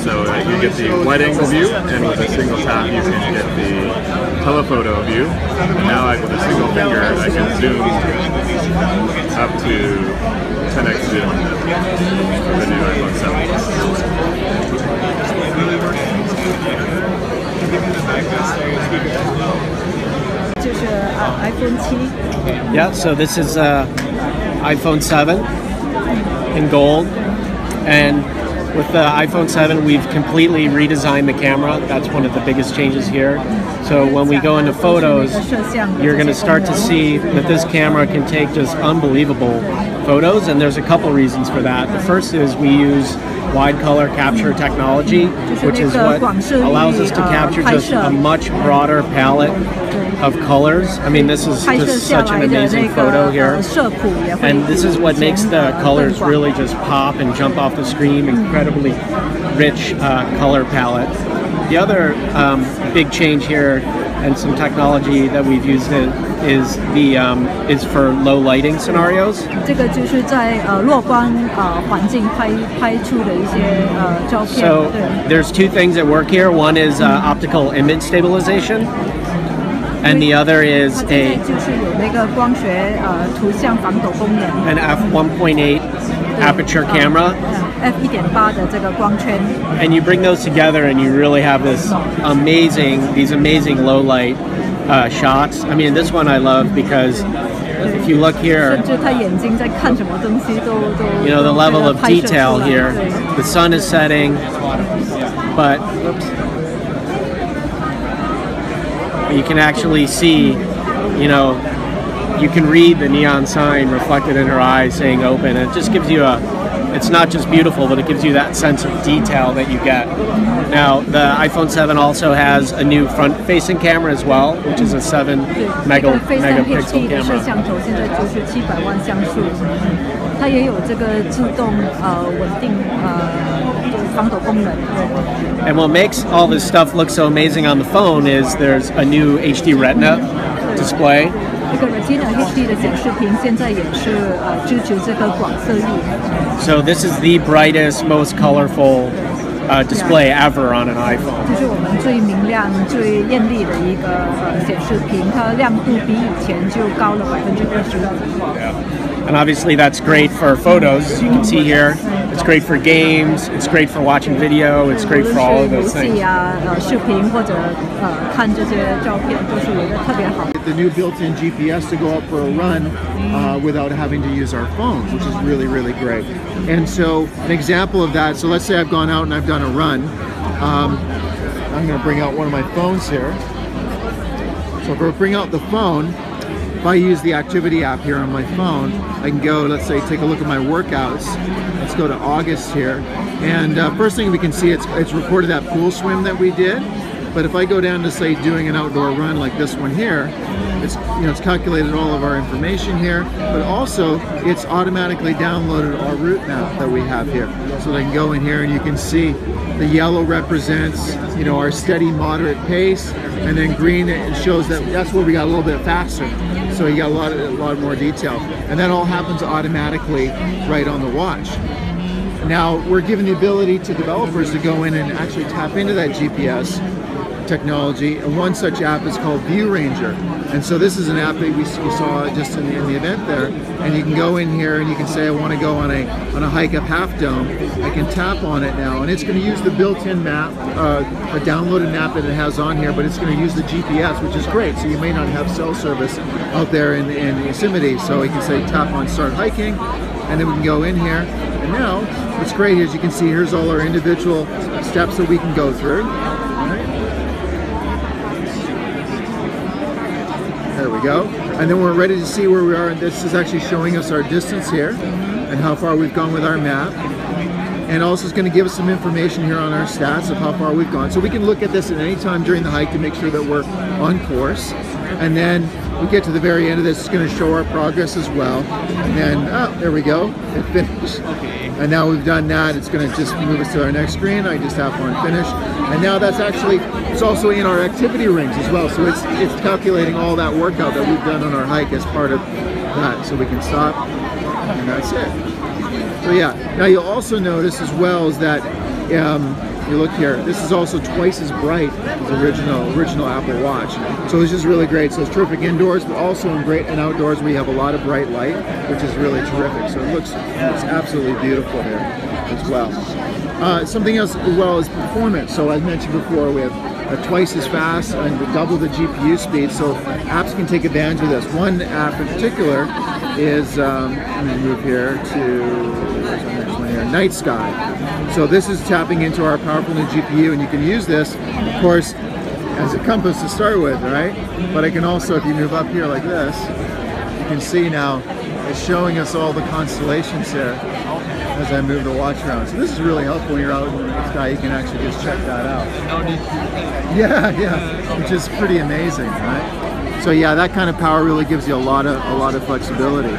So you get the wide-angle view, and with a single tap you can get the telephoto view. And now with a single finger I can zoom up to 10x zoom for the new iPhone 7. Yeah, so this is iPhone 7 in gold, and with the iPhone 7 we've completely redesigned the camera. That's one of the biggest changes here. So when we go into photos, you're going to start to see that this camera can take just unbelievable photos, and there's a couple reasons for that. The first is we use wide color capture technology, which is what allows us to capture just a much broader palette of colors. I mean, this is just such an amazing photo here, and this is what makes the colors really just pop and jump off the screen. Incredibly rich color palette. The other big change here, and some technology that we've used is for low lighting scenarios. 这个就是在弱光环境拍出的一些照片。So there's two things that work here. One is optical image stabilization, and the other is an f1.8 aperture camera. f1.8 的这个光圈。 And you bring those together, and you really have these amazing low light shots. I mean, this one I love because if you look here, you know, the level of detail here. The sun is setting, but you can actually see, you know, you can read the neon sign reflected in her eyes saying open. And it just gives you it's not just beautiful, but it gives you that sense of detail that you get. Now, the iPhone 7 also has a new front-facing camera as well, which is a 7 megapixel camera. 它也有这个自动稳定防抖功能。 And what makes all this stuff look so amazing on the phone is there's a new HD Retina display. 这个 Retina HD 的显示屏现在也是支持这个广色域。 So this is the brightest, most colorful display ever on an iPhone. 这是我们最明亮、最艳丽的一个显示屏，它亮度比以前就高了20%。 And obviously that's great for photos, as you can see here. It's great for games, it's great for watching video, it's great for all of those things. The new built-in GPS to go out for a run without having to use our phones, which is really great. And so an example of that, so let's say I've gone out and I've done a run. I'm going to bring out one of my phones here. So if I bring out the phone, if I use the activity app here on my phone, I can go, let's say, take a look at my workouts. Let's go to August here. And first thing we can see, it's recorded that pool swim that we did. But if I go down to, say, doing an outdoor run like this one here, it's, you know, it's calculated all of our information here, but also it's automatically downloaded our route map that we have here. So I can go in here and you can see the yellow represents, you know, our steady moderate pace, and then green, it shows that that's where we got a little bit faster. So you got a lot more detail, and that all happens automatically right on the watch. Now we're giving the ability to developers to go in and actually tap into that GPS technology, and one such app is called View Ranger. And so this is an app that we saw just in the event there, and you can go in here and you can say I want to go on a hike up Half Dome. I can tap on it now, and it's going to use the built-in map, a downloaded map that it has on here, but it's going to use the GPS, which is great. So you may not have cell service out there in Yosemite, so we can say tap on start hiking, and then we can go in here. And now what's great is you can see here's all our individual steps that we can go through. There we go. And then we're ready to see where we are. And this is actually showing us our distance here and how far we've gone with our map. And also it's going to give us some information here on our stats of how far we've gone. So we can look at this at any time during the hike to make sure that we're on course. And then we get to the very end of this, it's going to show our progress as well. And then, oh, there we go, it finished. And now we've done that, it's going to just move us to our next screen. I just tap on finish. And now that's actually, it's also in our activity rings as well. So it's calculating all that workout that we've done on our hike as part of that. So we can stop, and that's it. So yeah, now you'll also notice as well is that You look here, this is also twice as bright as the original Apple Watch. So it's just really great. So it's terrific indoors, but also great in outdoors where you have a lot of bright light, which is really terrific. So it looks absolutely beautiful here as well. Something else as well is performance. So as mentioned before, we have twice as fast and double the GPU speed, so apps can take advantage of this. One app in particular is, let me move here to Night Sky. So this is tapping into our powerful new GPU, and you can use this, of course, as a compass to start with, right? But I can also, if you move up here like this, you can see now it's showing us all the constellations here as I move the watch around. So this is really helpful when you're out in the sky. You can actually just check that out. Yeah, which is pretty amazing, right? So yeah, that kind of power really gives you a lot of flexibility.